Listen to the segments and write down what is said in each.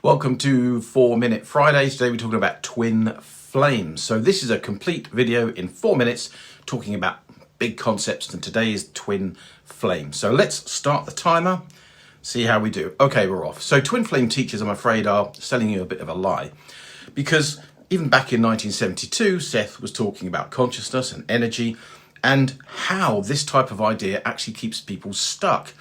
Welcome to 4-Minute Fridays. Today we're talking about twin flames. So this is a complete video in 4 minutes talking about big concepts, and today is twin flames. So let's start the timer, see how we do. Okay, we're off. So twin flame teachers, I'm afraid, are selling you a bit of a lie, because even back in 1972, Seth was talking about consciousness and energy and how this type of idea actually keeps people stuck.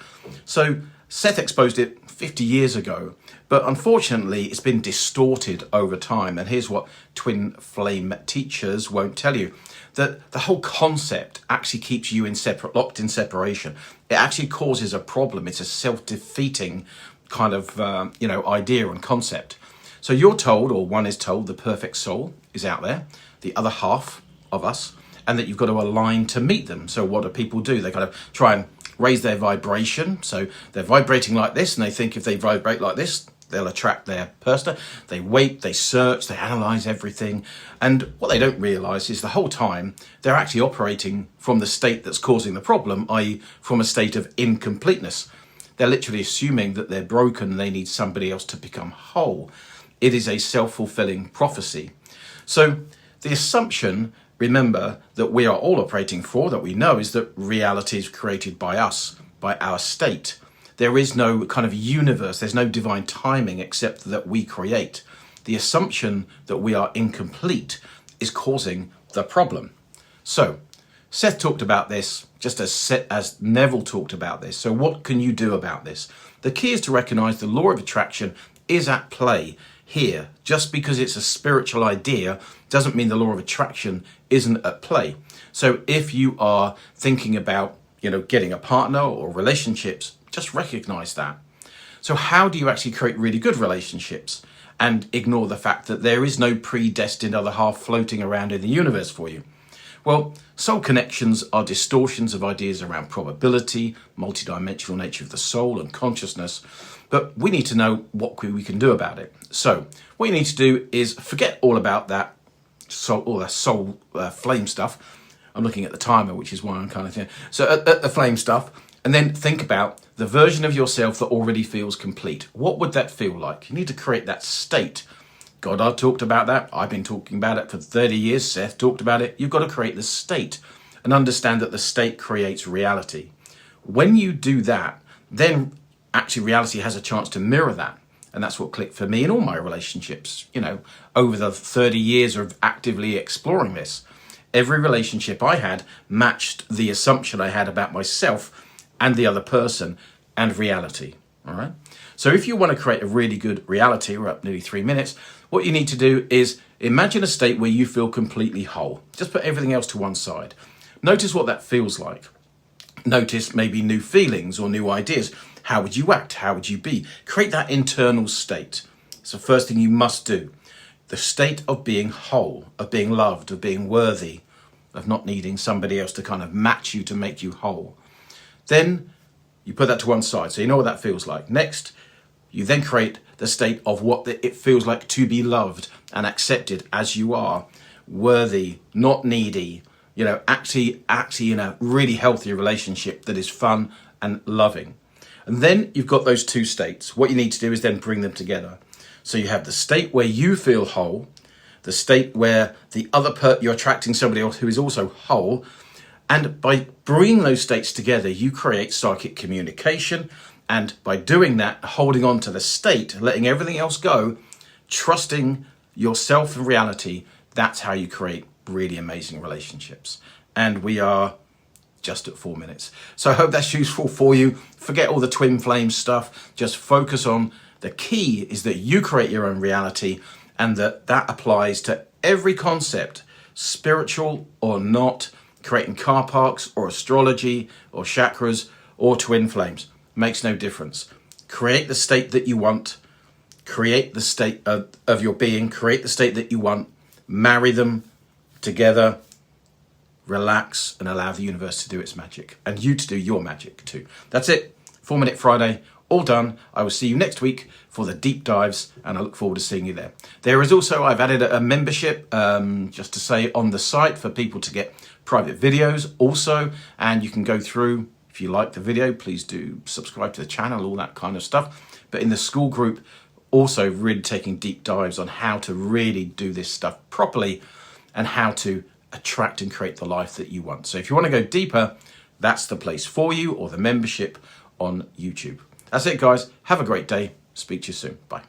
So Seth exposed it 50 years ago, but unfortunately it's been distorted over time. And here's what twin flame teachers won't tell you: that the whole concept actually keeps you locked in separation. It actually causes a problem. It's a self-defeating kind of idea and concept. So you're told, or one is told, the perfect soul is out there, the other half of us, and that you've got to align to meet them. So what do people do? They kind of try and raise their vibration. So they're vibrating like this, and they think if they vibrate like this, they'll attract their person. They wait, they search, they analyze everything. And what they don't realize is the whole time they're actually operating from the state that's causing the problem, i.e. from a state of incompleteness. They're literally assuming that they're broken and they need somebody else to become whole. It is a self-fulfilling prophecy. So the assumption, remember, that we are all operating for, that we know, is that reality is created by us, by our state. There is no kind of universe, there's no divine timing except that we create. The assumption that we are incomplete is causing the problem. So Seth talked about this just as Neville talked about this. So what can you do about this? The key is to recognize the law of attraction is at play here. Just because it's a spiritual idea doesn't mean the law of attraction isn't at play. So if you are thinking about, getting a partner or relationships, just recognize that. So how do you actually create really good relationships and ignore the fact that there is no predestined other half floating around in the universe for you? Well, soul connections are distortions of ideas around probability, multidimensional nature of the soul and consciousness, but we need to know what we can do about it. So what you need to do is forget all about that soul flame stuff. I'm looking at the timer, which is why I'm kind of thinking. So at the flame stuff, and then think about the version of yourself that already feels complete. What would that feel like? You need to create that state. Goddard talked about that. I've been talking about it for 30 years. Seth talked about it. You've got to create the state and understand that the state creates reality. When you do that, then actually reality has a chance to mirror that. And that's what clicked for me in all my relationships, over the 30 years of actively exploring this. Every relationship I had matched the assumption I had about myself and the other person and reality. All right. So if you want to create a really good reality, we're up nearly 3 minutes, what you need to do is imagine a state where you feel completely whole. Just put everything else to one side. Notice what that feels like. Notice maybe new feelings or new ideas. How would you act? How would you be? Create that internal state. It's the first thing you must do. The state of being whole, of being loved, of being worthy, of not needing somebody else to kind of match you to make you whole. Then you put that to one side, so you know what that feels like. Next, you then create the state of what it feels like to be loved and accepted as you are, worthy, not needy, actually in a really healthy relationship that is fun and loving. And then you've got those two states. What you need to do is then bring them together. So you have the state where you feel whole, the state where you're attracting somebody else who is also whole. And by bringing those states together, you create psychic communication. And by doing that, holding on to the state, letting everything else go, trusting yourself and reality, that's how you create really amazing relationships. And we are just at 4 minutes. So I hope that's useful for you. Forget all the twin flame stuff. Just focus on the key is that you create your own reality, and that applies to every concept, spiritual or not, creating car parks or astrology or chakras or twin flames. Makes no difference. Create the state that you want. Create the state of your being. Create the state that you want. Marry them together. Relax and allow the universe to do its magic, and you to do your magic too. That's it. 4-Minute Friday, all done. I will see you next week for the deep dives, and I look forward to seeing you there. There is also, I've added a membership, just to say, on the site for people to get private videos also, and you can go through. If you like the video, please do subscribe to the channel, all that kind of stuff. But in the school group, also really taking deep dives on how to really do this stuff properly and how to attract and create the life that you want. So if you want to go deeper, that's the place for you, or the membership on YouTube. That's it, guys. Have a great day. Speak to you soon. Bye.